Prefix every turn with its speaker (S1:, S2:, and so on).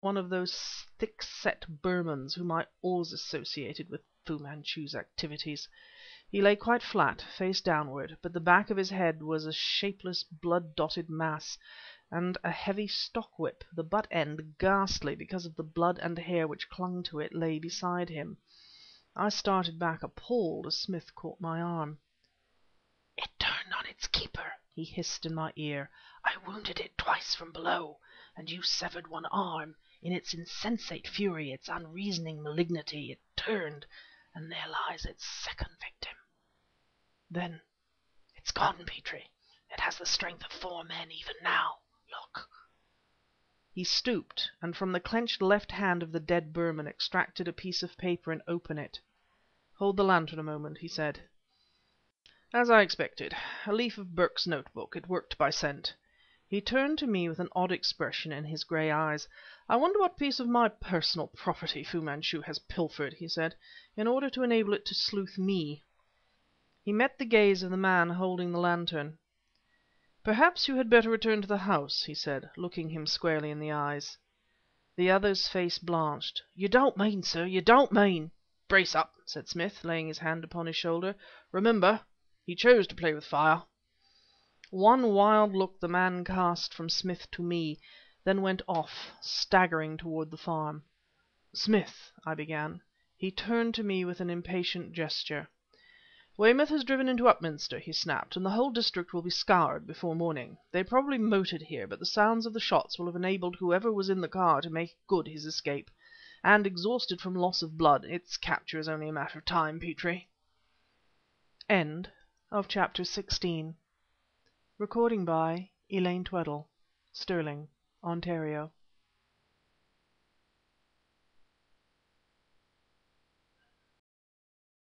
S1: one of those thick-set Burmans whom I always associated with Fu-Manchu's activities. He lay quite flat, face downward, but the back of his head was a shapeless, blood-dotted mass, and a heavy stock-whip, the butt end ghastly because of the blood and hair which clung to it, lay beside him. I started back, appalled, as Smith caught my arm. "It turned on its keeper," he hissed in my ear. "I wounded it twice from below, and you severed one arm. In its insensate fury, its unreasoning malignity, it turned, and there lies its second victim. Then it's gone, Petrie. It has the strength of 4 men even now. Look." He stooped, and from the clenched left hand of the dead Burman extracted a piece of paper and opened it. "Hold the lantern a moment," he said. "As I expected. A leaf of Burke's notebook. It worked by scent." He turned to me with an odd expression in his gray eyes. "I wonder what piece of my personal property Fu Manchu has pilfered," he said, "in order to enable it to sleuth me." He met the gaze of the man holding the lantern. "Perhaps you had better return to the house," he said, looking him squarely in the eyes. The other's face blanched. "You don't mean, sir, you don't mean..." "Brace up," said Smith, laying his hand upon his shoulder. "Remember, he chose to play with fire." One wild look the man cast from Smith to me, then went off, staggering toward the farm. "Smith," I began. He turned to me with an impatient gesture. "Weymouth has driven into Upminster," he snapped, "and the whole district will be scoured before morning. They probably motored here, but the sounds of the shots will have enabled whoever was in the car to make good his escape. And, exhausted from loss of blood, its capture is only a matter of time, Petrie." Chapter 16. Recording by Elaine Tweddle, Stirling, Ontario.